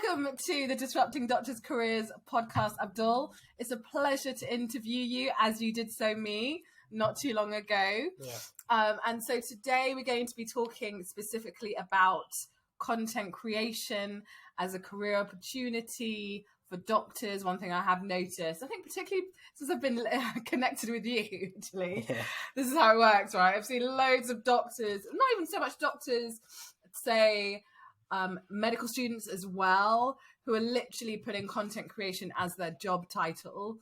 Welcome to the Disrupting Doctors' Careers podcast, Abdul. It's a pleasure to interview you, as you did so me not too long ago. And so today we're going to be talking specifically about content creation as a career opportunity for doctors. One thing I have noticed, I think particularly since I've been connected with you, actually, this is how it works, right? I've seen loads of doctors, not even so much doctors, say medical students as well, who are literally putting content creation as their job title.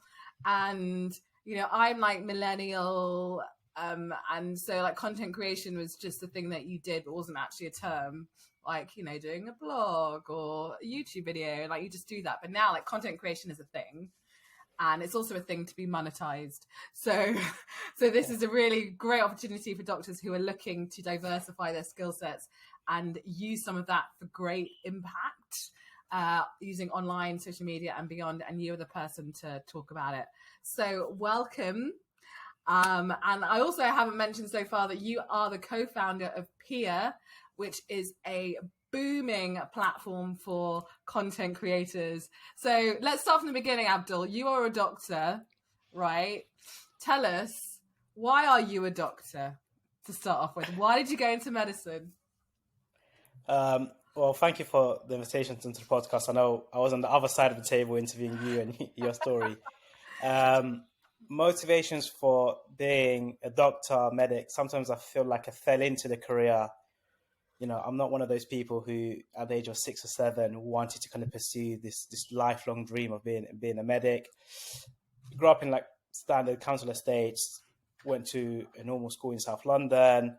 And, you know, I'm like millennial, and so like content creation was just the thing that you did, but wasn't actually a term. Like, you know, doing a blog or a YouTube video, like you just do that. But now like content creation is a thing, and it's also a thing to be monetized. So this is a really great opportunity for doctors who are looking to diversify their skill sets and use some of that for great impact, using online, social media and beyond. And you're the person to talk about it. So welcome. And I also haven't mentioned so far that you are the co-founder of Peerr, which is a booming platform for content creators. So let's start from the beginning, Abdul. You are a doctor, right? Tell us, why are you a doctor to start off with? Why did you go into medicine? Well, thank you for the invitation into the podcast. I know I was on the other side of the table interviewing you and your story. Motivations for being a doctor, medic, sometimes I feel like I fell into the career. You know, I'm not one of those people who at the age of 6 or 7 wanted to kind of pursue this lifelong dream of being a medic. Grew up in like standard council estates, went to a normal school in South London,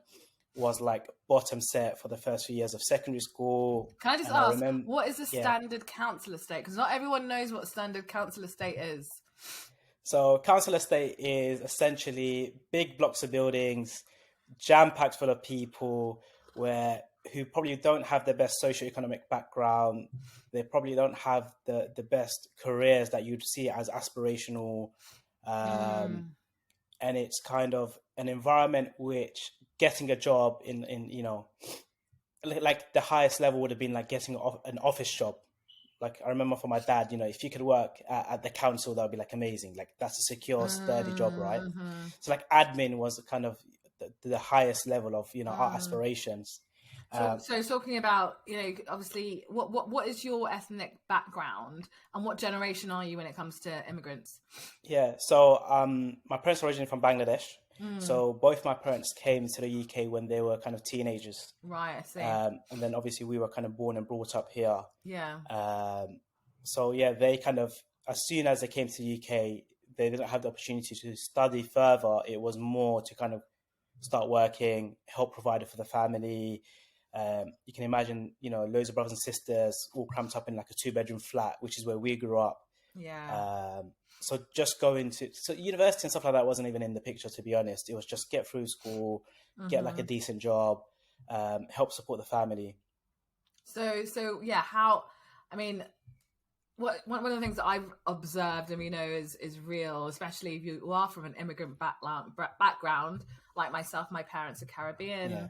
was like bottom set for the first few years of secondary school. Can I just ask, what is a standard council estate? Because not everyone knows what standard council estate is. So council estate is essentially big blocks of buildings, jam-packed full of people who probably don't have the best socioeconomic background. They probably don't have the best careers that you'd see as aspirational. And it's kind of an environment which getting a job in you know, like the highest level would have been like getting an office job. Like I remember for my dad, you know, if you could work at the council, that would be like amazing. Like that's a secure, sturdy job, right? So like admin was kind of the highest level of, you know, our aspirations. So talking about, you know, obviously what is your ethnic background and what generation are you when it comes to immigrants? Yeah. So my parents are originally from Bangladesh. So both my parents came to the UK when they were kind of teenagers. Right, I see. And then obviously we were kind of born and brought up here. Yeah. So yeah, they kind of, as soon as they came to the UK, they didn't have the opportunity to study further. It was more to kind of start working, help provide for the family. You can imagine, you know, loads of brothers and sisters all cramped up in like a 2-bedroom flat, which is where we grew up. Yeah. So just going to university and stuff like that wasn't even in the picture, to be honest. It was just get through school, get like a decent job, help support the family. So yeah, one of the things that I've observed and we know is real, especially if you are from an immigrant background like myself. My parents are Caribbean. Yeah.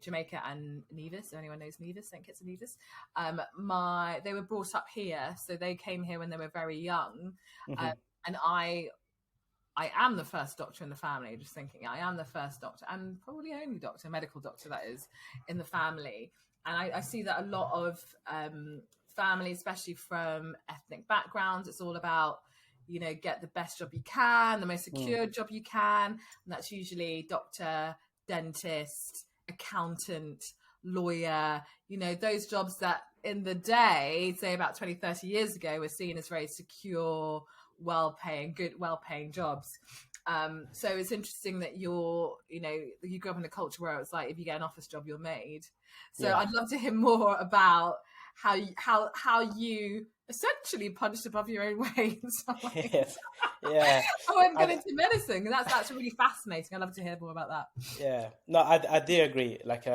Jamaica and Nevis. If anyone knows Nevis, St. Kitts and Nevis. They were brought up here, so they came here when they were very young. And I am the first doctor in the family. Just thinking, I am the first doctor and probably only doctor, medical doctor that is, in the family. And I see that a lot of families, especially from ethnic backgrounds, it's all about, you know, get the best job you can, the most secure job you can, and that's usually doctor, dentist, accountant, lawyer, you know, those jobs that in the day, say about 20, 30 years ago, were seen as very secure, well-paying jobs. So it's interesting that you grew up in a culture where it's like, if you get an office job, you're made. So yeah. I'd love to hear more about how you essentially punched above your own weight. Yes. Yeah. I won't get into medicine. That's really fascinating. I'd love to hear more about that. Yeah. No, I do agree. Like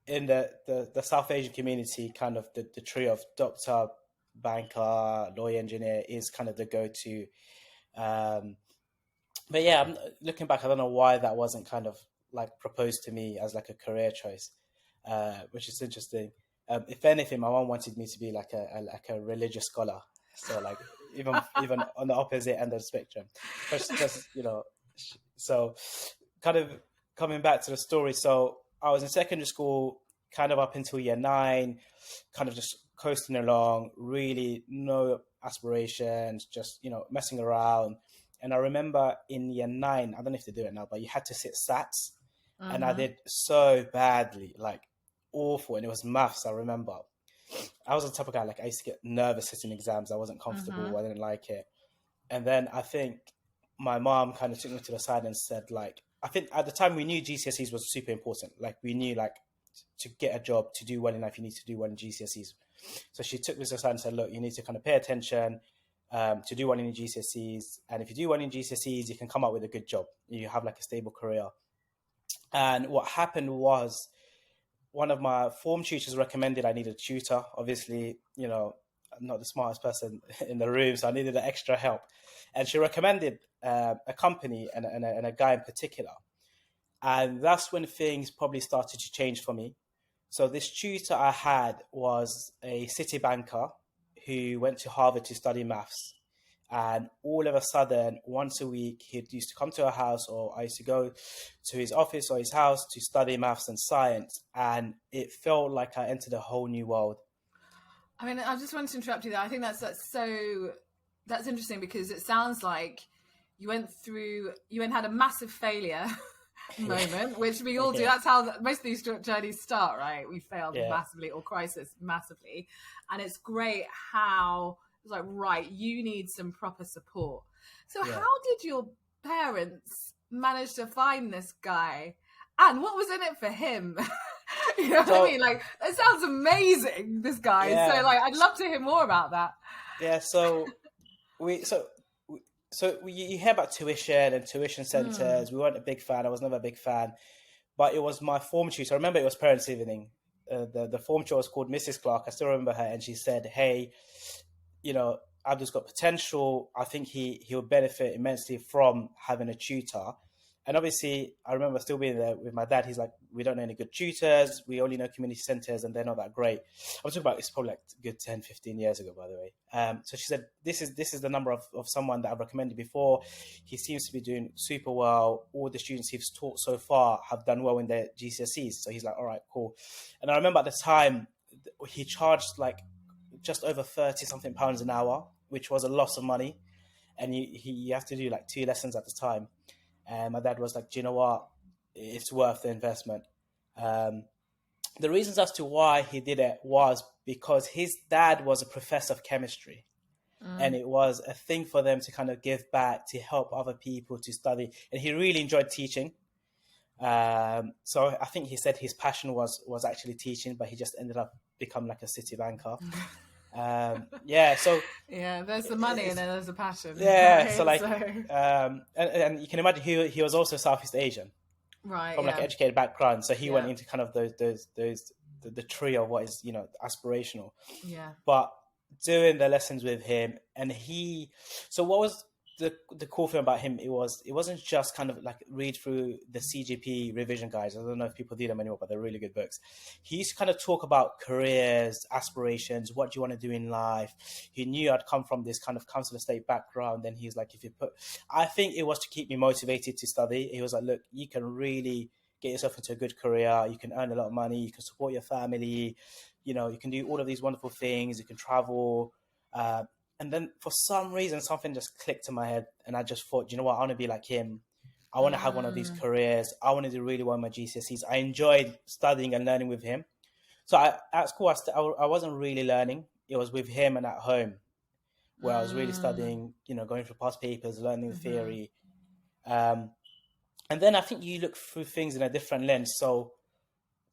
in the South Asian community, kind of the trio of doctor, banker, lawyer, engineer is kind of the go-to. But yeah, I'm looking back, I don't know why that wasn't kind of like proposed to me as like a career choice, which is interesting. If anything, my mom wanted me to be like a religious scholar. So like even on the opposite end of the spectrum, just so kind of coming back to the story. So I was in secondary school, kind of up until year 9, kind of just coasting along, really no aspirations, just messing around. And I remember in year 9, I don't know if they do it now, but you had to sit SATs, and I did so badly, like awful, and it was maths. I remember I was the type of guy, like I used to get nervous sitting exams. I wasn't comfortable. I didn't like it. And then I think my mom kind of took me to the side and said, like, I think at the time we knew GCSEs was super important. Like we knew, like, to get a job, to do well in life, you need to do well in GCSEs. So she took me to the side and said, look, you need to kind of pay attention to do well in GCSEs. And if you do well in GCSEs, you can come up with a good job. You have like a stable career. And what happened was, one of my form tutors recommended I needed a tutor. Obviously, I'm not the smartest person in the room, so I needed extra help. And she recommended a company and a guy in particular. And that's when things probably started to change for me. So this tutor I had was a city banker who went to Harvard to study maths. And all of a sudden, once a week, he used to come to our house, or I used to go to his office or his house to study maths and science. And it felt like I entered a whole new world. I mean, I just wanted to interrupt you there. I think that's interesting, because it sounds like you had a massive failure moment, which we all do. That's how most of these journeys start, right? We failed massively, or crisis massively. And it's great how it's like, right, you need some proper support. So how did your parents manage to find this guy? And what was in it for him? You know what I mean? Like, it sounds amazing, this guy. Yeah. So like, I'd love to hear more about that. Yeah, so you hear about tuition and tuition centres. We weren't a big fan. I was never a big fan. But it was my form tutor. I remember it was parents' evening. The form tutor was called Mrs. Clark. I still remember her. And she said, hey, Abdul's got potential. I think he'll benefit immensely from having a tutor. And obviously, I remember still being there with my dad. He's like, we don't know any good tutors. We only know community centres, and they're not that great. I'm talking about, it's probably like a good 10, 15 years ago, by the way. So she said, this is the number of someone that I've recommended before. He seems to be doing super well. All the students he's taught so far have done well in their GCSEs. So he's like, all right, cool. And I remember at the time, he charged like just over 30 something pounds an hour, which was a lot of money. And you have to do like 2 lessons at the time. And my dad was like, do you know what? It's worth the investment. The reasons as to why he did it was because his dad was a professor of chemistry. And it was a thing for them to kind of give back, to help other people to study. And he really enjoyed teaching. So I think he said his passion was actually teaching, but he just ended up becoming like a city banker. So there's the money and then there's the passion. And you can imagine he was also Southeast Asian, right? From like an educated background, so he went into kind of the trio of what is aspirational. But doing the lessons with him, and so what was the cool thing about him? It wasn't just kind of like read through the CGP revision guides. I don't know if people do them anymore, but they're really good books. He used to kind of talk about careers, aspirations, what do you want to do in life. He knew I'd come from this kind of council estate background, and he's like, I think it was to keep me motivated to study. He was like, look, you can really get yourself into a good career. You can earn a lot of money. You can support your family. You can do all of these wonderful things. You can travel. And then for some reason, something just clicked in my head, and I just thought, you know what, I want to be like him. I want to have one of these careers. I want to do really well in my GCSEs. I enjoyed studying and learning with him. So at school, I wasn't really learning. It was with him and at home where I was really studying, going through past papers, learning the theory. And then I think you look through things in a different lens. So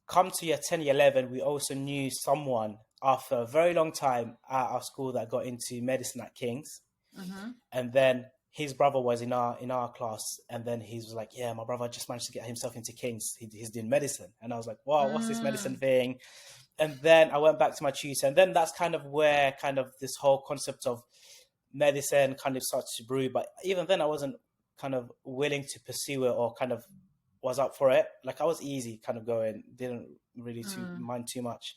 come to year 10, year 11, we also knew someone after a very long time at our school that got into medicine at King's. And then his brother was in our class, and then he was like, yeah, my brother just managed to get himself into King's. He's doing medicine. And I was like, wow, what's this medicine thing? And then I went back to my tutor, and then that's kind of where kind of this whole concept of medicine kind of started to brew. But even then I wasn't kind of willing to pursue it, or kind of was up for it. Like I was easy kind of going, didn't really mind too much.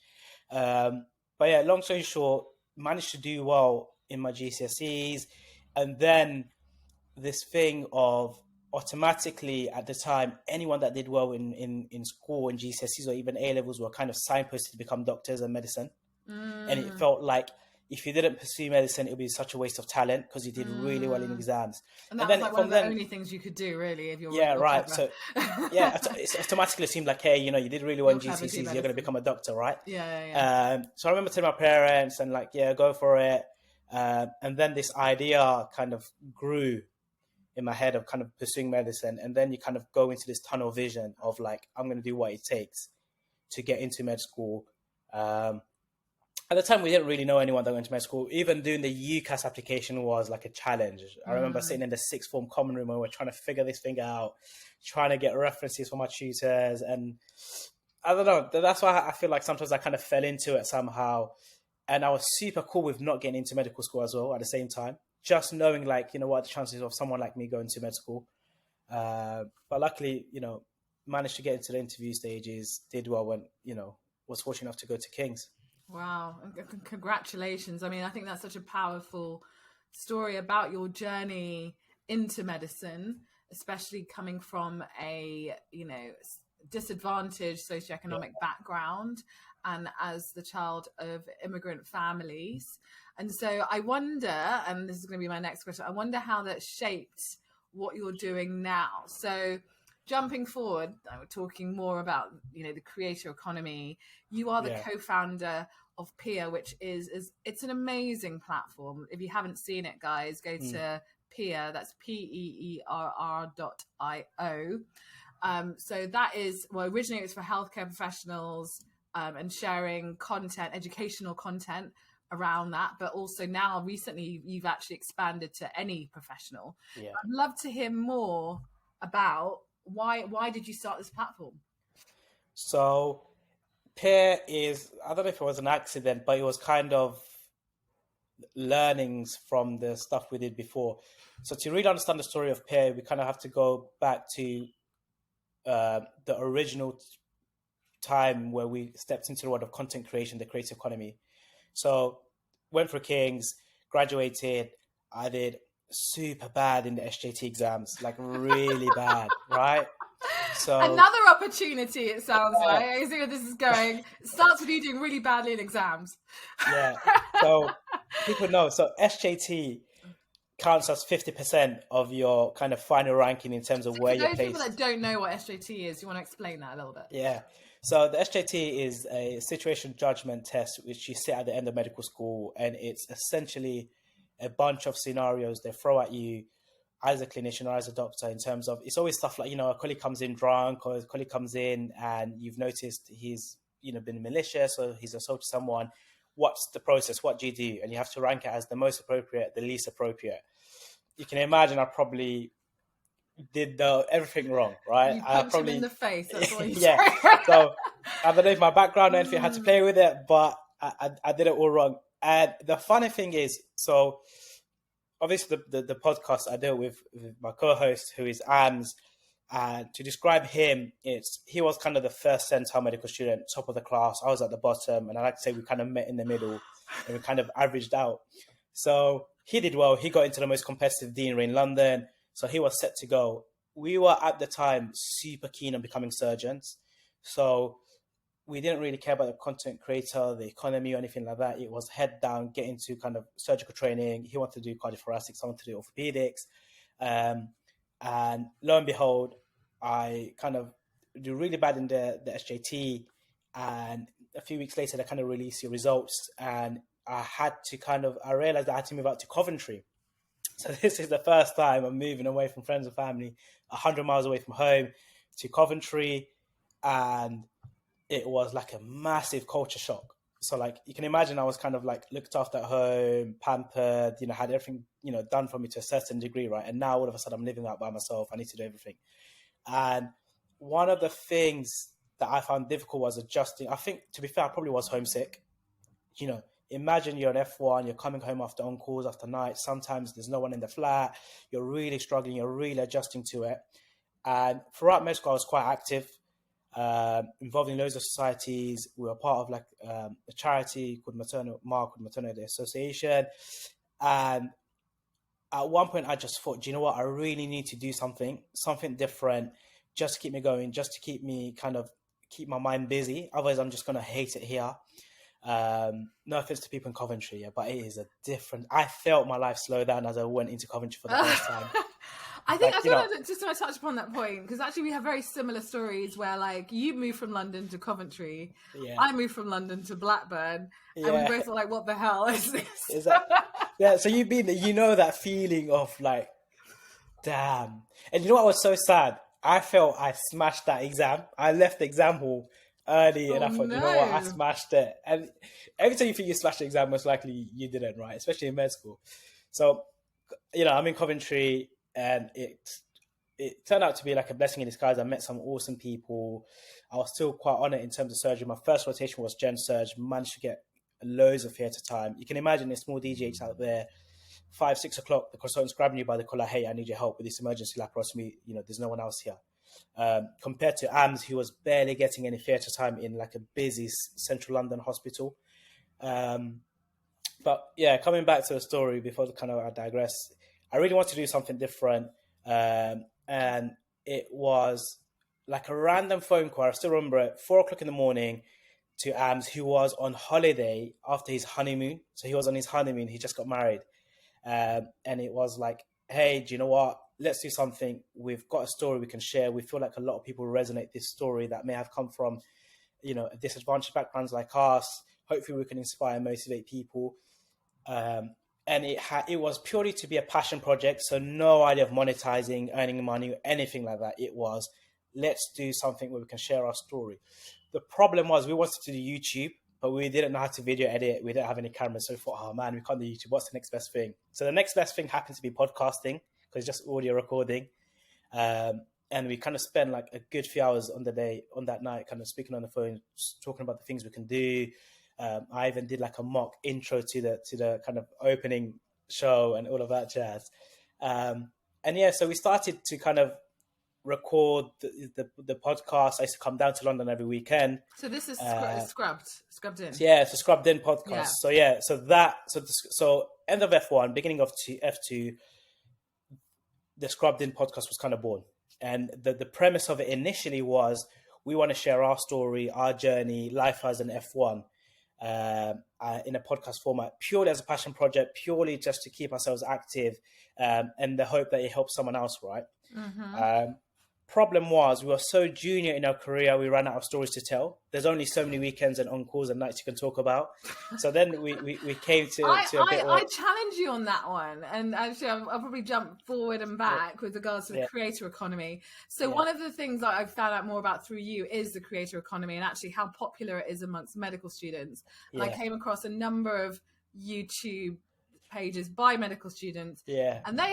But yeah, long story short, managed to do well in my GCSEs. And then this thing of automatically at the time, anyone that did well in school and GCSEs or even A-levels were kind of signposted to become doctors and medicine. And it felt like if you didn't pursue medicine, it would be such a waste of talent because you did really well in exams. And that was like one of the only things you could do, really, if you're right. Clever. So it automatically seemed like, hey, you did really well in GCSEs, you're going to become a doctor, right? So I remember telling my parents and like, yeah, go for it. And then this idea kind of grew in my head of kind of pursuing medicine. And then you kind of go into this tunnel vision of like, I'm going to do what it takes to get into med school. At the time, we didn't really know anyone that went to med school. Even doing the UCAS application was like a challenge. I remember sitting in the sixth form common room when we were trying to figure this thing out, trying to get references from my tutors. And I don't know, that's why I feel like sometimes I kind of fell into it somehow. And I was super cool with not getting into medical school as well at the same time. Just knowing like, what the chances of someone like me going to med school. But luckily, managed to get into the interview stages, did well when, was fortunate enough to go to King's. Wow. Congratulations. I mean, I think that's such a powerful story about your journey into medicine, especially coming from a, disadvantaged socioeconomic background and as the child of immigrant families. And so I wonder, and this is going to be my next question, I wonder how that shaped what you're doing now. So jumping forward, we're talking more about, the creator economy. You are the co-founder of Peerr, which is it's an amazing platform. If you haven't seen it, guys, go to Peerr. That's PEERR.io. So that is, originally it was for healthcare professionals and sharing content, educational content around that. But also now, recently, you've actually expanded to any professional. Yeah. I'd love to hear more about why did you start this platform? So Peerr is, I don't know if it was an accident, but it was kind of learnings from the stuff we did before. So to really understand the story of Peerr, we kind of have to go back to the original time where we stepped into the world of content creation, the creative economy. So went for King's, graduated. I did super bad in the SJT exams, like really bad, right? So another opportunity, it sounds like. I see where this is going. It starts with you doing really badly in exams. Yeah. So people know. So SJT counts as 50% of your kind of final ranking in terms of where you're placed. For those people that don't know what SJT is, you want to explain that a little bit? Yeah. So the SJT is a situation judgment test, which you sit at the end of medical school, and it's essentially a bunch of scenarios they throw at you as a clinician or as a doctor in terms of, it's always stuff like, a colleague comes in drunk or a colleague comes in and you've noticed he's, been malicious or he's assaulted someone. What's the process? What do you do? And you have to rank it as the most appropriate, the least appropriate. You can imagine I probably did everything wrong, right? You punched him in the face. That's what you yeah. So I don't know if my background or anything had to play with it, but I did it all wrong. And the funny thing is, so obviously the podcast I do with my co-host, who is Ams, and to describe him, he was kind of the first centile medical student, top of the class. I was at the bottom, and I like to say we kind of met in the middle, and we kind of averaged out. So he did well. He got into the most competitive deanery in London, so he was set to go. We were at the time super keen on becoming surgeons, so we didn't really care about the content creator, the economy, or anything like that. It was head down, get into kind of surgical training. He wanted to do cardiothoracics, I wanted to do orthopedics. And lo and behold, I kind of do really bad in the SJT. And a few weeks later, they kind of released your results. And I realized I had to move out to Coventry. So this is the first time I'm moving away from friends and family, 100 miles away from home to Coventry. And it was like a massive culture shock. So like you can imagine, I was kind of like looked after at home, pampered, had everything, done for me to a certain degree, right? And now all of a sudden I'm living out by myself. I need to do everything. And one of the things that I found difficult was adjusting. I think, to be fair, I probably was homesick. Imagine you're an F1, you're coming home after on-calls, after nights. Sometimes there's no one in the flat. You're really struggling. You're really adjusting to it. And throughout med school, I was quite active. involved in loads of societies. We were part of like a charity called Maternal Day Association. And at one point I just thought, do you know what? I really need to do something different, just to keep me going, just to keep my mind busy. Otherwise I'm just going to hate it here. No offense to people in Coventry, yeah, but it is I felt my life slow down as I went into Coventry for the first time. I think just want to touch upon that point, because actually we have very similar stories where like you moved from London to Coventry, I moved from London to Blackburn, and we both were like, what the hell is this? Yeah, so you've been there, you know that feeling of like, damn. And you know what was so sad? I felt I smashed that exam. I left the exam hall early and I thought, you know what, I smashed it. And every time you think you smashed the exam, most likely you didn't, right? Especially in med school. So, I'm in Coventry, and it turned out to be like a blessing in disguise. I met some awesome people. I was still quite on it in terms of surgery. My first rotation was gen surge, managed to get loads of theatre time. You can imagine a small DGH out there, 5, 6 o'clock, the consultant's grabbing you by the collar, hey, I need your help with this emergency laparotomy. There's no one else here. Compared to AMS, who was barely getting any theatre time in like a busy central London hospital. But yeah, coming back to the story before I digress, I really wanted to do something different. And it was like a random phone call. I still remember it, 4 o'clock in the morning, to AMS, who was on holiday after his honeymoon. So he was on his honeymoon. He just got married. And it was like, hey, do you know what? Let's do something. We've got a story we can share. We feel like a lot of people resonate this story that may have come from, disadvantaged backgrounds like us. Hopefully we can inspire and motivate people. And it was purely to be a passion project. So no idea of monetizing, earning money, anything like that. It was, let's do something where we can share our story. The problem was we wanted to do YouTube, but we didn't know how to video edit. We didn't have any cameras. So we thought, oh man, we can't do YouTube. What's the next best thing? So the next best thing happened to be podcasting, because it's just audio recording. And we kind of spent like a good few hours on that night, kind of speaking on the phone, talking about the things we can do. I even did like a mock intro to the kind of opening show and all of that jazz. So we started to kind of record the podcast. I used to come down to London every weekend. So this is scrubbed in. Yeah, it's a scrubbed in podcast. Yeah. So end of F1, beginning of F2, the scrubbed in podcast was kind of born. And the premise of it initially was, we want to share our story, our journey, life as an F1, in a podcast format, purely as a passion project, purely just to keep ourselves active, and the hope that it helps someone else, right? Mm-hmm. Problem was, we were so junior in our career, we ran out of stories to tell. There's only so many weekends and on-calls and nights you can talk about. So then we came to a bit. I challenge you on that one. And actually, I'll probably jump forward and back with regards to the creator economy. So one of the things that I've found out more about through you is the creator economy, and actually how popular it is amongst medical students. And I came across a number of YouTube pages by medical students, and they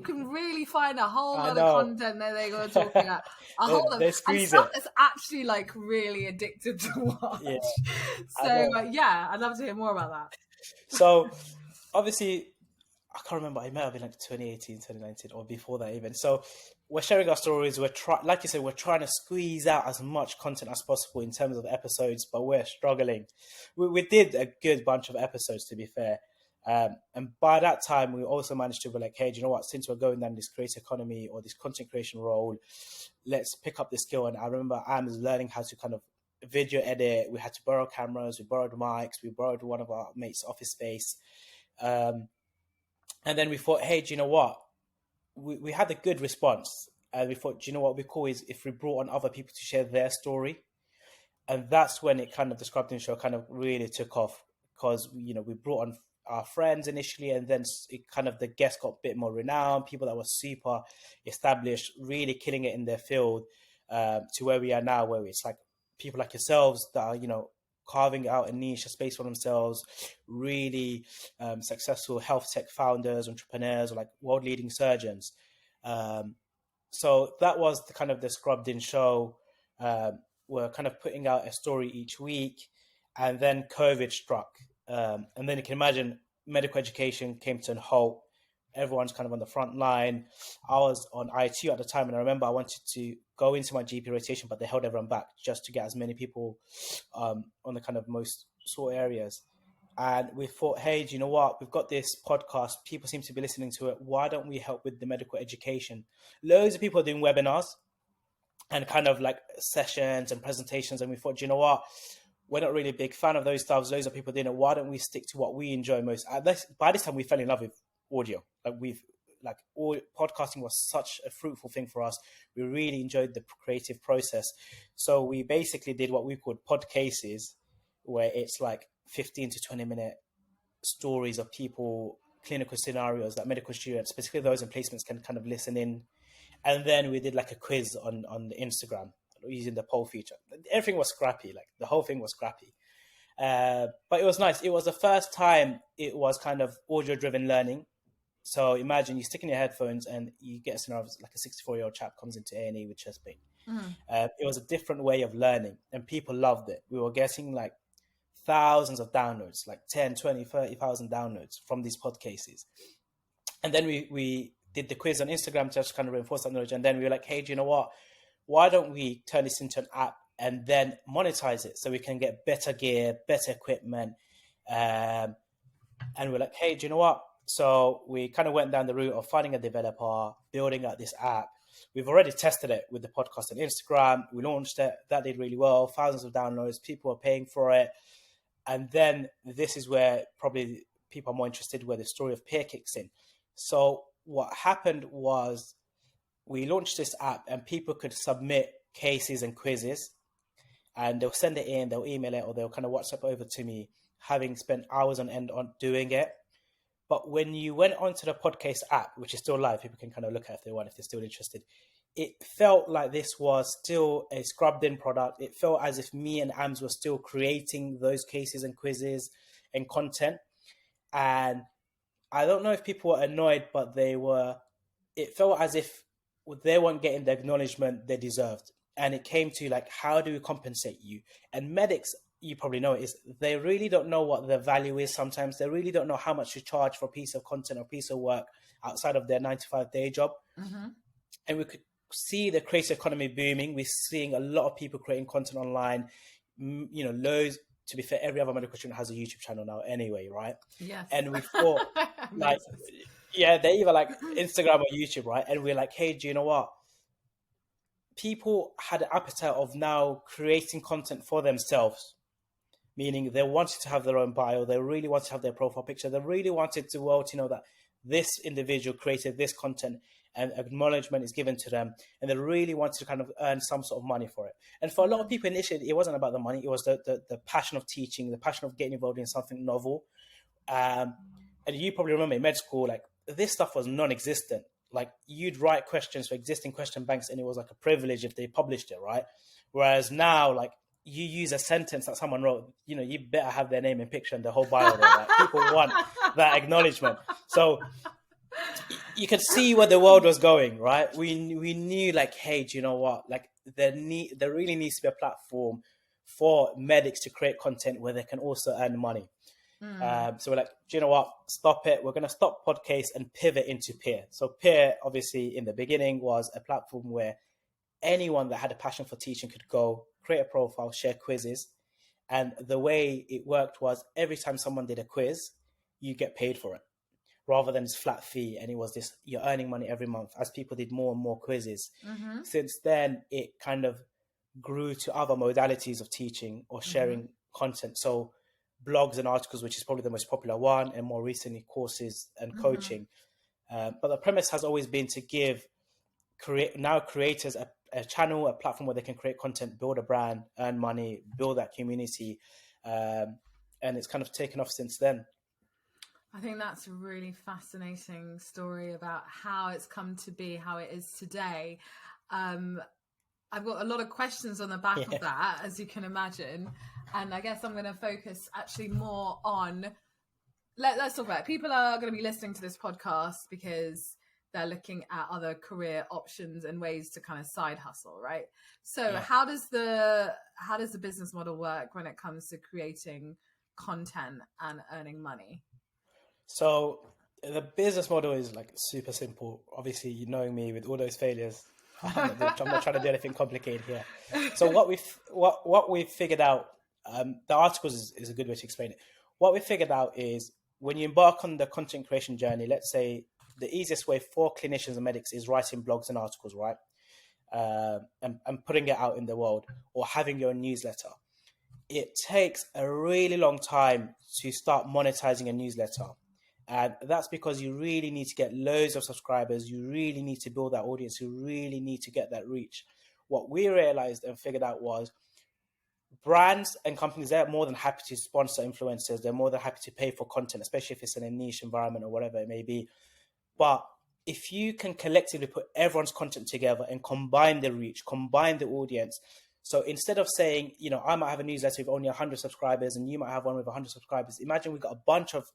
can really find a whole lot of content that they're going to talk about. And stuff that's actually like really addictive to watch. I'd love to hear more about that. So obviously, I can't remember, it might have been like 2018, 2019, or before that even. So we're sharing our stories. Like you said, we're trying to squeeze out as much content as possible in terms of episodes, but we're struggling. We did a good bunch of episodes, to be fair. And by that time, we also managed to be like, hey, do you know what? Since we're going down this creator economy or this content creation role, let's pick up the skill. And I remember I was learning how to kind of video edit. We had to borrow cameras. We borrowed mics. We borrowed one of our mates' office space. And then we thought, hey, do you know what? We had a good response. And we thought, do you know what would be cool is if we brought on other people to share their story. And that's when it kind of, the Scrubbed In show kind of really took off, because, we brought on our friends initially, and then it kind of, the guests got a bit more renowned, people that were super established, really killing it in their field, to where we are now, where it's like people like yourselves that are, carving out a niche, a space for themselves, really successful health tech founders, entrepreneurs, or like world leading surgeons. So that was the kind of the Scrubbed In show. We're kind of putting out a story each week, and then COVID struck. And then you can imagine medical education came to a halt. everyone's kind of on the front line. I was on ITU at the time, and I remember I wanted to go into my GP rotation, but they held everyone back just to get as many people on the kind of most sore areas. And we thought, hey, do you know what? We've got this podcast. People seem to be listening to it. Why don't we help with the medical education? Loads of people are doing webinars and kind of like sessions and presentations. And we thought, do you know what? We're not really a big fan of those stuff. Loads of people doing it. Why don't we stick to what we enjoy most? By this time, we fell in love with audio. Podcasting was such a fruitful thing for us. We really enjoyed the creative process. So we basically did what we called pod cases, where it's like 15 to 20 minute stories of people, clinical scenarios that medical students, specifically those in placements, can kind of listen in. And then we did like a quiz on the Instagram using the poll feature. Everything was scrappy, like the whole thing was scrappy. But it was nice. It was the first time it was kind of audio driven learning. So imagine you stick in your headphones and you get a scenario of like a 64-year-old chap comes into A&E with chest pain. It was a different way of learning and people loved it. We were getting like thousands of downloads, like 10, 20, 30,000 downloads from these pod cases. And then we did the quiz on Instagram to just kind of reinforce that knowledge. And then we were like, hey, do you know what? Why don't we turn this into an app and then monetize it so we can get better gear, better equipment? And we're like, hey, do you know what? So we kind of went down the route of finding a developer, building out this app. We've already tested it with the podcast on Instagram. We launched it. That did really well. Thousands of downloads. People are paying for it. And then this is where probably people are more interested, where the story of Peerr kicks in. So what happened was we launched this app and people could submit cases and quizzes and they'll send it in, they'll email it, or they'll kind of WhatsApp over to me, having spent hours on end on doing it. But when you went onto the podcast app, which is still live, people can kind of look at it if they want, if they're still interested. It felt like this was still a scrubbed in product. It felt as if me and Ams were still creating those cases and quizzes and content. And I don't know if people were annoyed, but it felt as if they weren't getting the acknowledgement they deserved. And it came to like, how do we compensate you? And medics, you probably know, is they really don't know what the value is sometimes. They really don't know how much to charge for a piece of content or piece of work outside of their 9-to-5 day job. And we could see the creator economy booming. We're seeing a lot of people creating content online. You know, loads. To be fair, every other medical student has a YouTube channel now anyway, right? Yes. And we thought, like, yeah, they're either like Instagram or YouTube, right? And we're like, hey, do you know what? People had an appetite of now creating content for themselves, meaning they wanted to have their own bio. They really wanted to have their profile picture. They really wanted the world to know that this individual created this content and acknowledgement is given to them. And they really wanted to kind of earn some sort of money for it. And for a lot of people initially, it wasn't about the money. It was the passion of teaching, the passion of getting involved in something novel. And you probably remember in med school, like this stuff was non-existent. Like you'd write questions for existing question banks and it was like a privilege if they published it, right? Whereas now, like you use a sentence that someone wrote, you know, you better have their name and picture and the whole bio there. Like, people want that acknowledgement. So you could see where the world was going, right? We knew like, hey, do you know what? Like there really needs to be a platform for medics to create content where they can also earn money. So we're like, do you know what? Stop it. We're going to stop podcast and pivot into Peerr. So Peerr, obviously, in the beginning was a platform where anyone that had a passion for teaching could go, create a profile, share quizzes. And the way it worked was every time someone did a quiz, you get paid for it rather than this flat fee. And it was this, you're earning money every month as people did more and more quizzes. Since then, it kind of grew to other modalities of teaching or sharing content. So blogs and articles, which is probably the most popular one, and more recently courses and coaching. But the premise has always been to give creators a channel, a platform where they can create content, build a brand, earn money, build that community. And it's kind of taken off since then. I think that's a really fascinating story about how it's come to be, how it is today. I've got a lot of questions on the back of that, as you can imagine. And I guess I'm going to focus actually more on, let's talk about it. People are going to be listening to this podcast because they're looking at other career options and ways to kind of side hustle, right? So how does the business model work when it comes to creating content and earning money? So The business model is like super simple. Obviously, you knowing me with all those failures, I'm not trying to do anything complicated here. So what we've figured out, the articles is a good way to explain it. What we figured out is when you embark on the content creation journey, let's say the easiest way for clinicians and medics is writing blogs and articles, right? And putting it out in the world, or having your newsletter. It takes a really long time to start monetizing a newsletter. And that's because you really need to get loads of subscribers. You really need to build that audience. You really need to get that reach. What we realized and figured out was brands and companies, they're more than happy to sponsor influencers. They're more than happy to pay for content, especially if it's in a niche environment or whatever it may be. But if you can collectively put everyone's content together and combine the reach, combine the audience. So instead of saying, I might have a newsletter with only 100 subscribers and you might have one with 100 subscribers. Imagine we've got a bunch of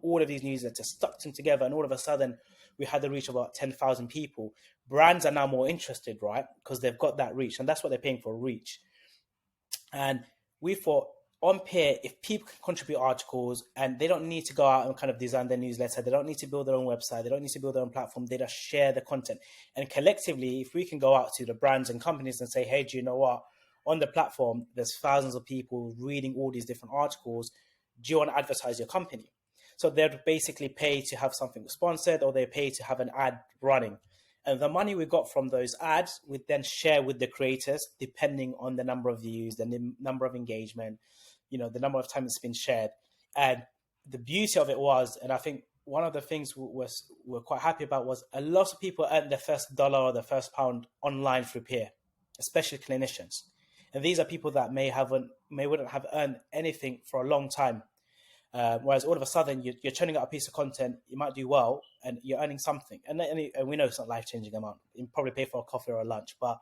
all of these newsletters stuck in together, and all of a sudden we had the reach of about 10,000 people. Brands are now more interested, right? Because they've got that reach, and that's what they're paying for, reach. And we thought on Peerr, if people can contribute articles and they don't need to go out and kind of design their newsletter, they don't need to build their own website, they don't need to build their own platform, they just share the content. And collectively, if we can go out to the brands and companies and say, hey, do you know what? On the platform, there's thousands of people reading all these different articles. Do you want to advertise your company? So they'd basically pay to have something sponsored, or they pay to have an ad running. And the money we got from those ads, we'd then share with the creators, depending on the number of views, the number of engagement, the number of times it's been shared. And the beauty of it was, and I think one of the things we're quite happy about, was a lot of people earned their first dollar or their first pound online through Peerr, especially clinicians. And these are people that wouldn't have earned anything for a long time. Whereas all of a sudden you're churning out a piece of content, you might do well and you're earning something. And we know it's not life-changing amount. You probably pay for a coffee or a lunch, but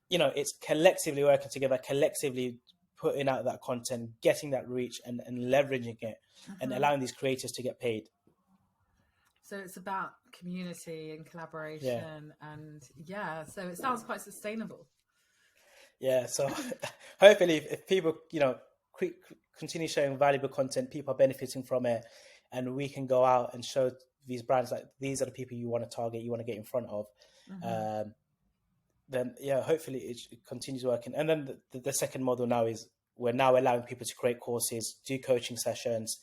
it's collectively working together, collectively putting out that content, getting that reach and leveraging it, and allowing these creators to get paid. So it's about community and collaboration, and so it sounds quite sustainable. Yeah, so hopefully if people, continue sharing valuable content, people are benefiting from it, and we can go out and show these brands like these are the people you want to target, you want to get in front of. Then hopefully it continues working. And then the second model now is we're now allowing people to create courses, do coaching sessions,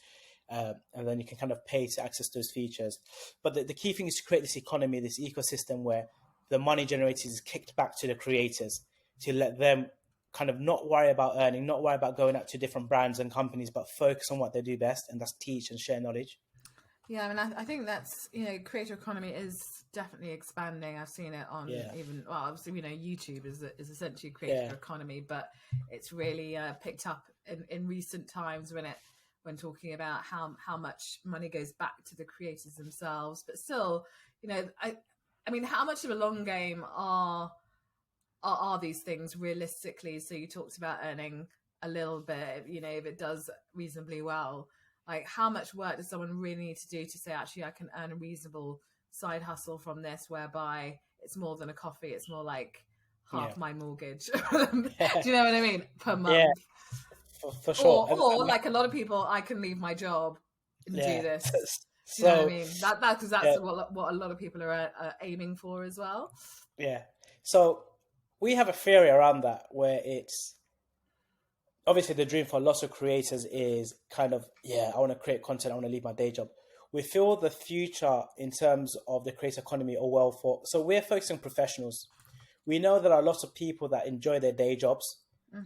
and then you can kind of pay to access those features. But the key thing is to create this economy, this ecosystem where the money generated is kicked back to the creators, to let them kind of not worry about earning, not worry about going out to different brands and companies, but focus on what they do best, and that's teach and share knowledge. Yeah, I mean, I think that's, creator economy is definitely expanding. I've seen it on obviously, YouTube is essentially a creator economy, but it's really picked up in recent times when talking about how much money goes back to the creators themselves. But still, I mean, how much of a long game are these things realistically? So you talked about earning a little bit, if it does reasonably well. Like, how much work does someone really need to do to say, actually, I can earn a reasonable side hustle from this, whereby it's more than a coffee, it's more like half my mortgage. Do you know what I mean? Per month. Yeah, for sure. Or like a lot of people, I can leave my job and do this. Do you know what I mean? That's what a lot of people are aiming for as well. Yeah. So we have a theory around that, where it's obviously the dream for lots of creators is kind of, I want to create content, I want to leave my day job. We feel the future in terms of the creator economy so we're focusing on professionals. We know there are lots of people that enjoy their day jobs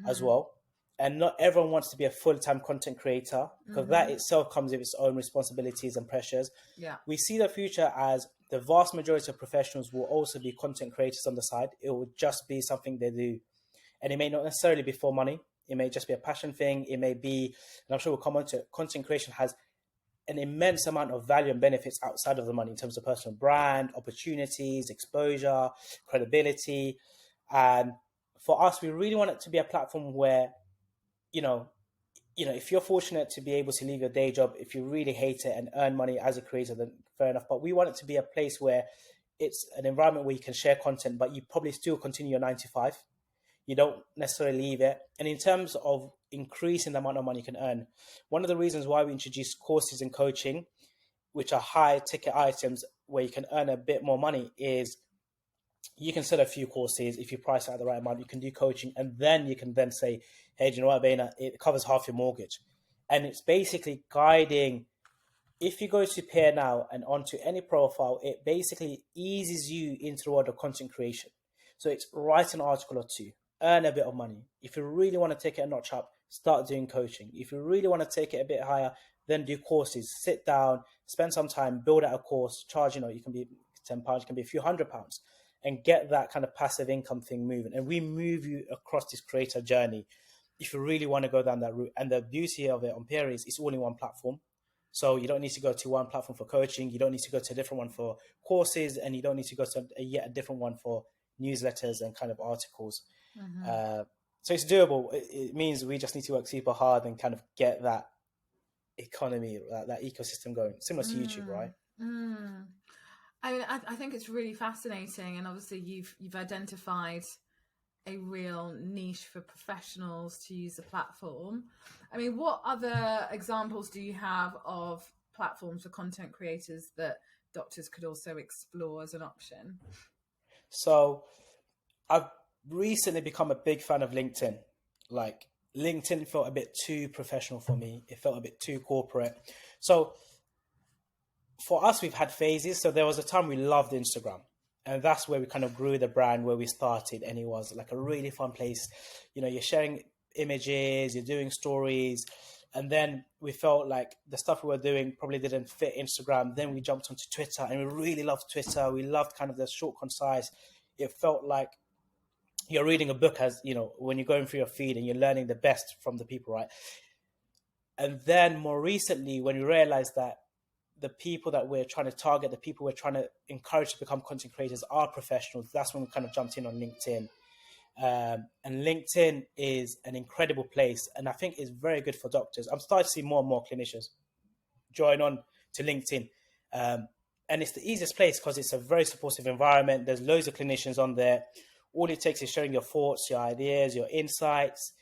as well. And not everyone wants to be a full-time content creator, because that itself comes with its own responsibilities and pressures. Yeah. We see the future as the vast majority of professionals will also be content creators on the side. It will just be something they do. And it may not necessarily be for money. It may just be a passion thing. It may be, and I'm sure we'll come on to it, content creation has an immense amount of value and benefits outside of the money in terms of personal brand, opportunities, exposure, credibility. And for us, we really want it to be a platform where, if you're fortunate to be able to leave your day job, if you really hate it and earn money as a creator, then fair enough. But we want it to be a place where it's an environment where you can share content, but you probably still continue your 9 to 5. You don't necessarily leave it. And in terms of increasing the amount of money you can earn, one of the reasons why we introduced courses and coaching which are high ticket items where you can earn a bit more money, is you can sell a few courses. If you price it at the right amount, you can do coaching, and then you can then say, hey, do you know what, Abeyna, it covers half your mortgage. And it's basically guiding. If you go to Peerr now and onto any profile, it basically eases you into the world of content creation. So it's write an article or two, earn a bit of money. If you really want to take it a notch up, start doing coaching. If you really want to take it a bit higher, then do courses. Sit down, spend some time, build out a course, charge, you can be £10, it can be a few £100s, and get that kind of passive income thing moving. And we move you across this creator journey if you really want to go down that route. And the beauty of it on Peerr is it's all in one platform. So you don't need to go to one platform for coaching. You don't need to go to a different one for courses, and you don't need to go to yet a different one for newsletters and kind of articles. Mm-hmm. So it's doable. It means we just need to work super hard and kind of get that economy, that ecosystem going, similar to YouTube, right? Mm. I mean, I think it's really fascinating, and obviously you've identified a real niche for professionals to use the platform. I mean, what other examples do you have of platforms for content creators that doctors could also explore as an option? So I've recently become a big fan of LinkedIn. Like, LinkedIn felt a bit too professional for me. It felt a bit too corporate. So for us, we've had phases. So there was a time we loved Instagram. And that's where we kind of grew the brand, where we started. And it was like a really fun place. You're sharing images, you're doing stories. And then we felt like the stuff we were doing probably didn't fit Instagram. Then we jumped onto Twitter, and we really loved Twitter. We loved kind of the short, concise. It felt like you're reading a book, as when you're going through your feed and you're learning the best from the people, right? And then more recently, when we realized that the people that we're trying to target, the people we're trying to encourage to become content creators are professionals, that's when we kind of jumped in on LinkedIn. And LinkedIn is an incredible place, and I think it's very good for doctors. I'm starting to see more and more clinicians join on to LinkedIn. And it's the easiest place because it's a very supportive environment. There's loads of clinicians on there. All it takes is sharing your thoughts, your ideas, your insights.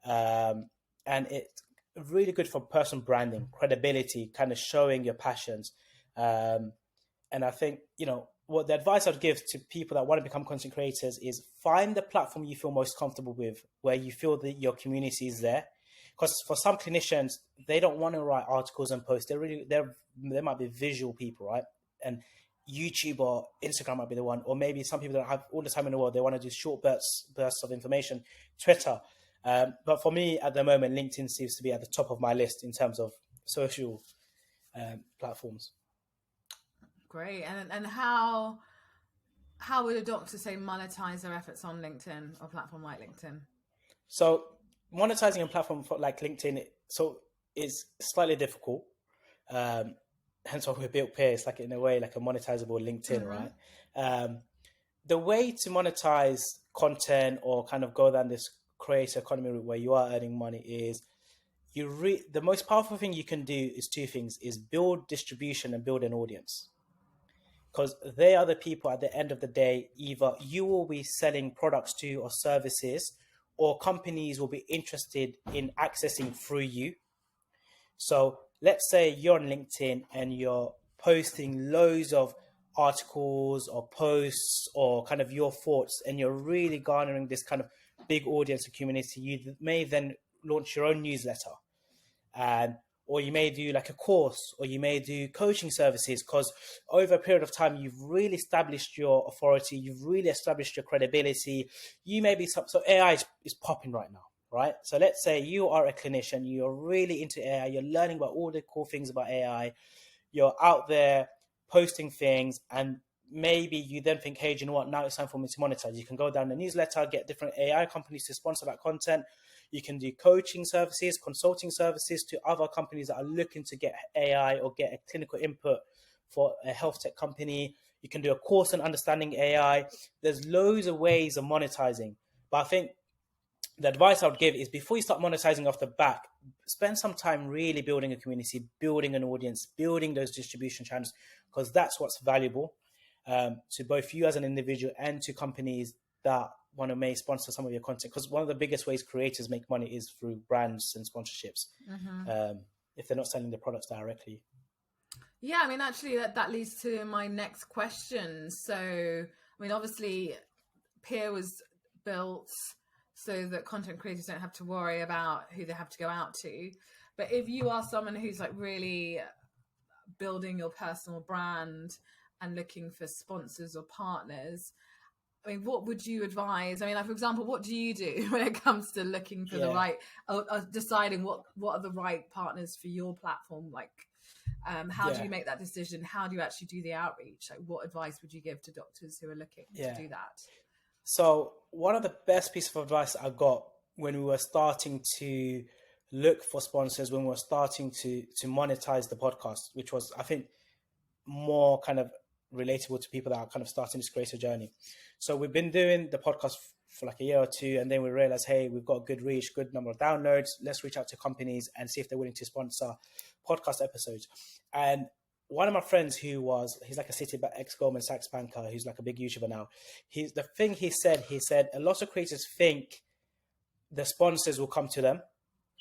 And it's really good for personal branding, credibility, kind of showing your passions. And I think, what the advice I'd give to people that want to become content creators is find the platform you feel most comfortable with, where you feel that your community is there. Because for some clinicians, they don't want to write articles and posts. They might be visual people, right? And YouTube or Instagram might be the one, or maybe some people don't have all the time in the world. They want to do short bursts of information. Twitter. But for me, at the moment, LinkedIn seems to be at the top of my list in terms of social platforms. Great. And how would a doctor, say, monetize their efforts on LinkedIn or a platform like LinkedIn? So monetizing a platform like LinkedIn is slightly difficult. Hence why we built Peerr. It's like, in a way, like a monetizable LinkedIn, mm-hmm. right? The way to monetize content or kind of go down this creator economy route where you are earning money is the most powerful thing you can do is two things: is build distribution and build an audience. Because they are the people at the end of the day, either you will be selling products to or services, or companies will be interested in accessing through you. So let's say you're on LinkedIn and you're posting loads of articles or posts or kind of your thoughts, and you're really garnering this kind of big audience and community. You may then launch your own newsletter, or you may do like a course, or you may do coaching services, because over a period of time, you've really established your authority. You've really established your credibility. You may be, so AI is popping right now, right? So let's say you are a clinician, you're really into AI, you're learning about all the cool things about AI, you're out there posting things, and maybe you then think, hey, do you know what? Now it's time for me to monetize. You can go down the newsletter, get different AI companies to sponsor that content. You can do coaching services, consulting services to other companies that are looking to get AI or get a clinical input for a health tech company. You can do a course on understanding AI. There's loads of ways of monetizing. But I think the advice I would give is, before you start monetizing off the back, spend some time really building a community, building an audience, building those distribution channels, because that's what's valuable to both you as an individual and to companies that want to may sponsor some of your content. Because one of the biggest ways creators make money is through brands and sponsorships, if they're not selling the products directly. Yeah, I mean, actually, that leads to my next question. So, I mean, obviously, Peerr was built so that content creators don't have to worry about who they have to go out to. But if you are someone who's like really building your personal brand and looking for sponsors or partners, I mean, what would you advise? I mean, like, for example, what do you do when it comes to looking for the right, deciding what are the right partners for your platform? Like, how do you make that decision? How do you actually do the outreach? Like, what advice would you give to doctors who are looking to do that? So one of the best pieces of advice I got when we were starting to look for sponsors, when we were starting to monetize the podcast, which was, I think, more kind of relatable to people that are kind of starting this creator journey. So we've been doing the podcast for like a year or two, and then we realized, hey, we've got good reach, good number of downloads. Let's reach out to companies and see if they're willing to sponsor podcast episodes. And one of my friends he's like a Citibank ex-Goldman Sachs banker, who's like a big YouTuber now. He said a lot of creators think the sponsors will come to them.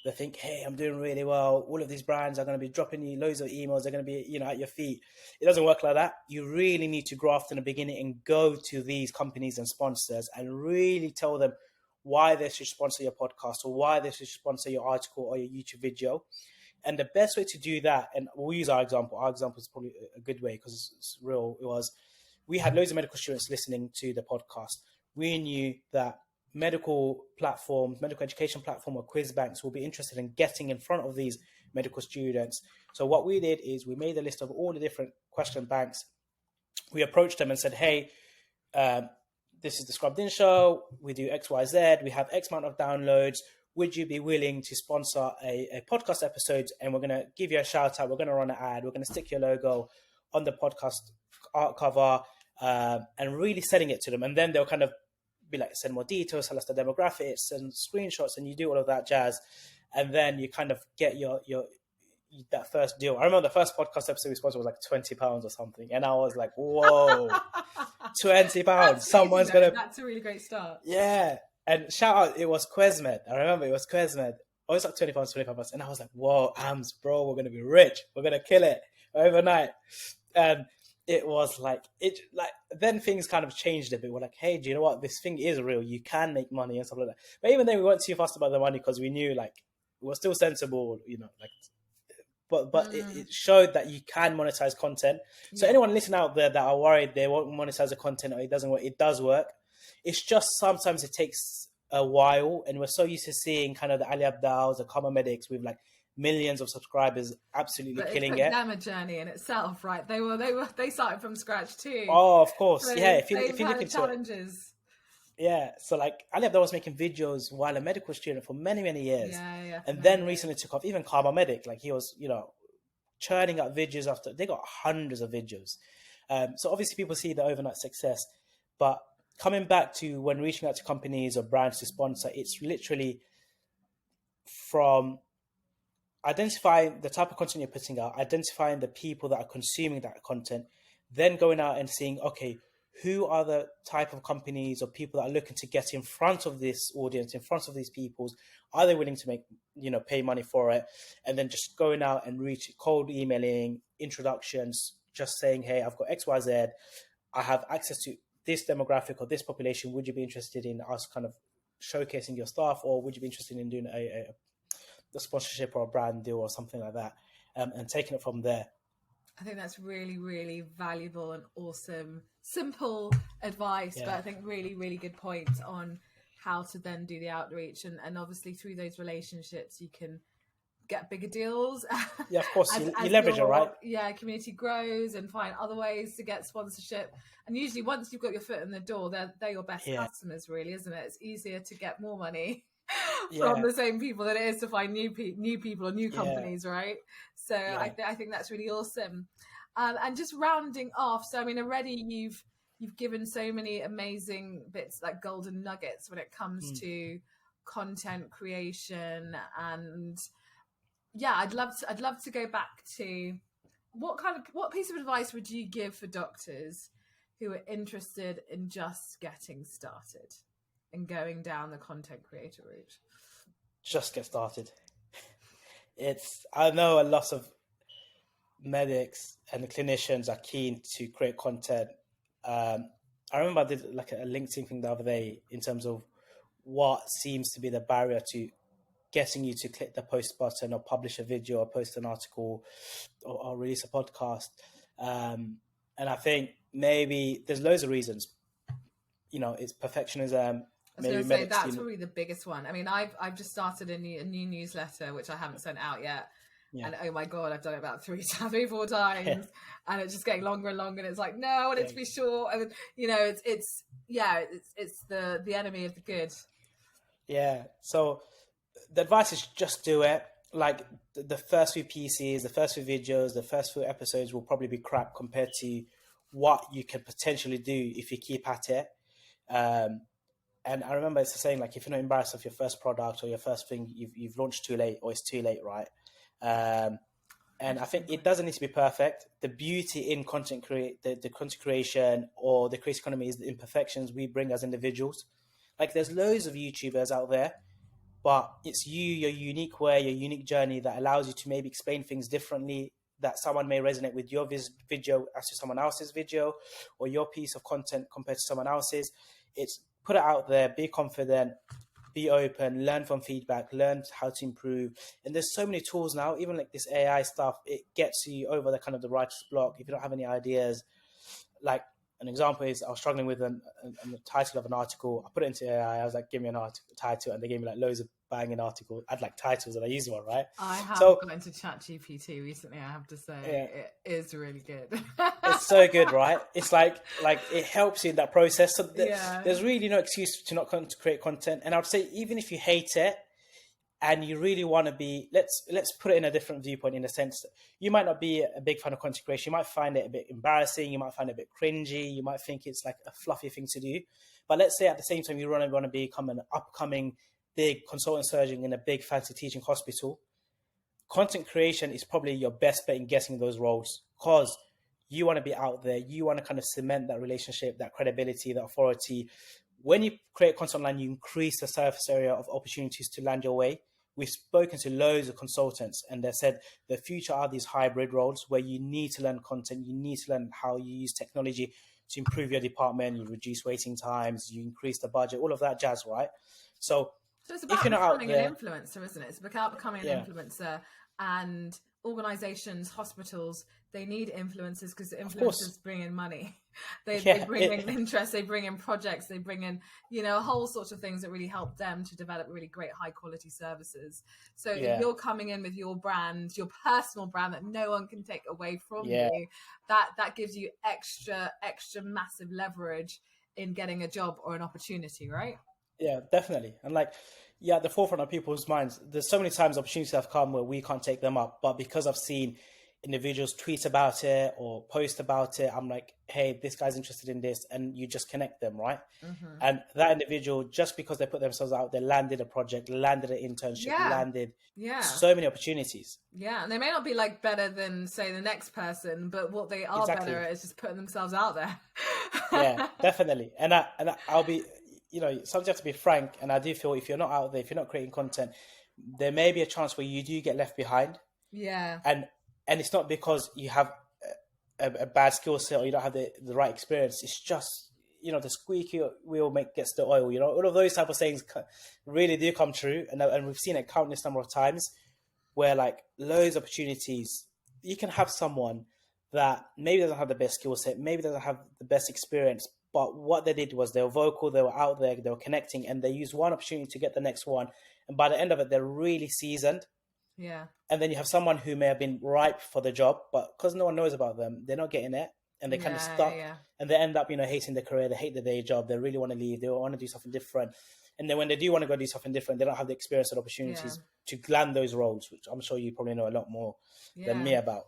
They think, hey, I'm doing really well. All of these brands are going to be dropping you loads of emails. They're going to be, at your feet. It doesn't work like that. You really need to graft in the beginning and go to these companies and sponsors and really tell them why they should sponsor your podcast or why they should sponsor your article or your YouTube video. And the best way to do that, and we'll use our example. Our example is probably a good way because it's real. We had loads of medical students listening to the podcast. We knew that medical education platform or quiz banks will be interested in getting in front of these medical students. So what we did is we made a list of all the different question banks. We approached them and said, hey, this is the Scrubbed In Show. We do XYZ. We have X amount of downloads. Would you be willing to sponsor a podcast episode? And we're going to give you a shout out. We're going to run an ad. We're going to stick your logo on the podcast art cover and really selling it to them. And then they'll kind of be like, send more details, tell us the demographics and screenshots, and you do all of that jazz. And then you kind of get your that first deal. I remember the first podcast episode we sponsored was like £20 or something. And I was like, whoa, £20. Someone's going to... That's a really great start. Yeah. And shout out, it was QuesMed. I remember it was QuesMed. Oh, it's like £20, £25. And I was like, whoa, AMS, bro, we're going to be rich. We're going to kill it overnight. And it was then things kind of changed a bit. We're like, hey, do you know what? This thing is real. You can make money and stuff like that. But even then, we weren't too fussed about the money because we knew like it was still sensible, but it showed that you can monetize content. So anyone listening out there that are worried they won't monetize the content or it doesn't work, it does work. It's just sometimes it takes a while, and we're so used to seeing kind of the Ali Abdals, the Common Medics with like millions of subscribers absolutely killing it. Them a journey in itself, right? They started from scratch too. Oh, of course. So yeah, if you look into challenges. Yeah, so like Ali Abdal was making videos while a medical student for many, many years. And then recently took off. Even Karma Medic, like he was, churning out videos after they got hundreds of videos. So obviously people see the overnight success, but coming back to when reaching out to companies or brands to sponsor, it's literally from identifying the type of content you're putting out, identifying the people that are consuming that content, then going out and seeing, okay, who are the type of companies or people that are looking to get in front of this audience, in front of these people? Are they willing to make, pay money for it? And then just going out and cold emailing, introductions, just saying, hey, I've got XYZ. I have access to this demographic or this population. Would you be interested in us kind of showcasing your stuff, or would you be interested in doing a sponsorship or a brand deal or something like that, and taking it from there? I think that's really, really valuable and awesome, simple advice, but I think really, really good points on how to then do the outreach. And obviously through those relationships, you can get bigger deals. Yeah, of course, you leverage it, right? Yeah, community grows and find other ways to get sponsorship. And usually once you've got your foot in the door, they're your best customers, really, isn't it? It's easier to get more money from the same people than it is to find new people or new companies, right? So I think that's really awesome. And just rounding off, so I mean, already you've given so many amazing bits, like golden nuggets when it comes to content creation. And I'd love to go back to what piece of advice would you give for doctors who are interested in just getting started and going down the content creator route? Just get started. I know a lot of medics and the clinicians are keen to create content. I remember I did like a LinkedIn thing the other day in terms of what seems to be the barrier to getting you to click the post button or publish a video or post an article or release a podcast. And I think maybe there's loads of reasons. It's perfectionism. I was going to say that's probably the biggest one. I mean, I've just started a new newsletter, which I haven't sent out yet. Yeah. And oh my God, I've done it about 4 times, and it's just getting longer and longer. And it's like, no, I want it to be short. And it's the enemy of the good. Yeah. So the advice is just do it. Like the first few PCs, the first few videos, the first few episodes will probably be crap compared to what you can potentially do if you keep at it. And I remember it's the saying, like, if you're not embarrassed of your first product or your first thing, you've launched too late, or it's too late, right? And I think it doesn't need to be perfect. The beauty in content creation or the creative economy is the imperfections we bring as individuals. Like, there's loads of YouTubers out there, but it's your unique way, your unique journey that allows you to maybe explain things differently, that someone may resonate with your video as to someone else's video, or your piece of content compared to someone else's. It's put it out there, be confident, be open, learn from feedback, learn how to improve. And there's so many tools now, even like this AI stuff, it gets you over the kind of the writer's block. If you don't have any ideas, like an example is I was struggling with the title of an article. I put it into AI. I was like, give me an title. And they gave me like loads of banging articles. I had like titles and I used one, right? I have got into ChatGPT recently, I have to say. It is really good. It's so good, right? It's like it helps you in that process. So there's really no excuse to not create content. And I would say, even if you hate it and you really want to be, let's put it in a different viewpoint, in the sense that you might not be a big fan of content creation. You might find it a bit embarrassing. You might find it a bit cringy. You might think it's like a fluffy thing to do. But let's say at the same time, you want to become an upcoming big consultant surgeon in a big fancy teaching hospital. Content creation is probably your best bet in getting those roles, because you want to be out there. You want to kind of cement that relationship, that credibility, that authority. When you create content online, you increase the surface area of opportunities to land your way. We've spoken to loads of consultants, and they said the future are these hybrid roles where you need to learn content. You need to learn how you use technology to improve your department. You reduce waiting times, you increase the budget, all of that jazz, right? So it's about becoming an influencer, isn't it? It's about becoming an influencer, and organizations, hospitals, they need influencers because influencers bring in money. They bring in interest, they bring in projects, they bring in, a whole sort of things that really help them to develop really great high quality services. So if you're coming in with your brand, your personal brand that no one can take away from you, that gives you extra massive leverage in getting a job or an opportunity, right? Yeah, definitely. And at the forefront of people's minds, there's so many times opportunities have come where we can't take them up. But because I've seen individuals tweet about it or post about it, I'm like, hey, this guy's interested in this. And you just connect them, right? Mm-hmm. And that individual, just because they put themselves out there, landed a project, landed an internship, landed so many opportunities. Yeah, and they may not be better than, say, the next person, but what they are better at is just putting themselves out there. Yeah, definitely. And I'll be... sometimes you have to be frank, and I do feel if you're not out there, if you're not creating content, there may be a chance where you do get left behind. Yeah. And it's not because you have a bad skill set or you don't have the right experience. It's just, the squeaky wheel gets the oil. All of those type of things really do come true. And we've seen it countless number of times where loads of opportunities, you can have someone that maybe doesn't have the best skill set, maybe doesn't have the best experience, but what they did was they were vocal, they were out there, they were connecting, and they used one opportunity to get the next one. And by the end of it, they're really seasoned. Yeah. And then you have someone who may have been ripe for the job, but because no one knows about them, they're not getting it, and they're kind of stuck. Yeah. And they end up, hating their career. They hate their day job. They really want to leave. They want to do something different. And then when they do want to go do something different, they don't have the experience and opportunities to land those roles, which I'm sure you probably know a lot more than me about.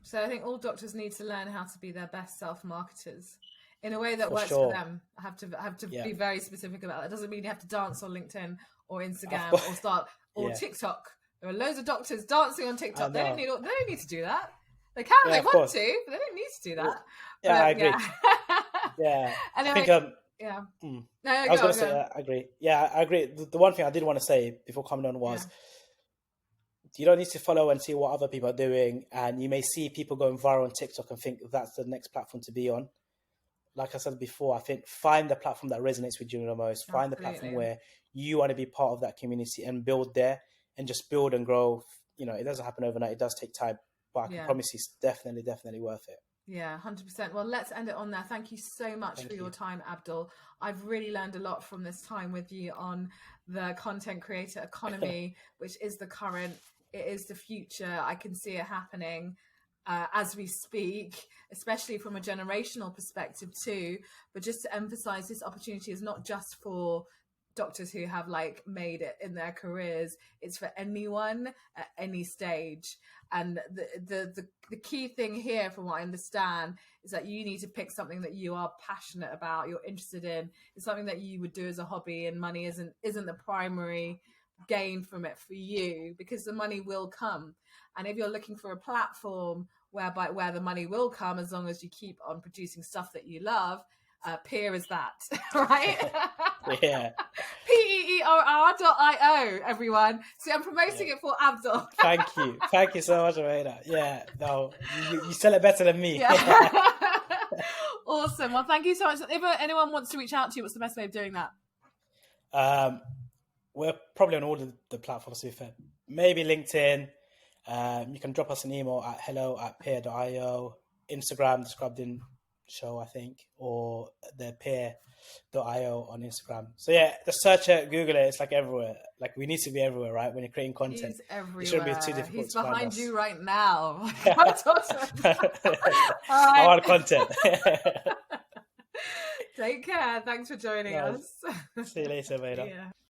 So I think all doctors need to learn how to be their best self-marketers in a way that works for them. I have to be very specific about that. It doesn't mean you have to dance on LinkedIn or Instagram or TikTok. There are loads of doctors dancing on TikTok. They don't need to do that. They can if they want to, but they don't need to do that. Yeah, I agree. Yeah. And I think I was going to say, I agree. Yeah, I agree. The one thing I did want to say before coming on was you don't need to follow and see what other people are doing. And you may see people going viral on TikTok and think that's the next platform to be on. Like I said before, I think find the platform that resonates with you the most. Find the platform where you want to be part of that community and build there, and just build and grow. You know, it doesn't happen overnight. It does take time, but I can promise you it's definitely worth it. Yeah, 100%. Well, let's end it on there. Thank you so much for your time, Abdul. I've really learned a lot from this time with you on the content creator economy, which is the current, it is the future. I can see it happening as we speak, especially from a generational perspective too. But just to emphasize, this opportunity is not just for doctors who have like made it in their careers. It's for anyone at any stage. And the key thing here, from what I understand, is that you need to pick something that you are passionate about, you're interested in. It's something that you would do as a hobby, and money isn't the primary gain from it for you, because the money will come. And if you're looking for a platform where the money will come, as long as you keep on producing stuff that you love, Peerr is that, right? Yeah. Peerr.io, everyone. See, I'm promoting it for Abdul. Thank you so much, Abeyna. Yeah, no, you sell it better than me. Yeah. Awesome. Well, thank you so much. If anyone wants to reach out to you, what's the best way of doing that? We're probably on all the platforms, to be fair. Maybe LinkedIn. You can drop us an email at hello@peerr.io. Instagram, the Scrubbed In Show, I think, or the peerr.io on Instagram. So yeah, just search it, Google it. It's like everywhere. Like, we need to be everywhere, right? When you're creating content, he's everywhere. It shouldn't be too difficult. He's to find behind us. you right now. I want content. Take care. Thanks for joining us. See you later, Abeyna. Yeah.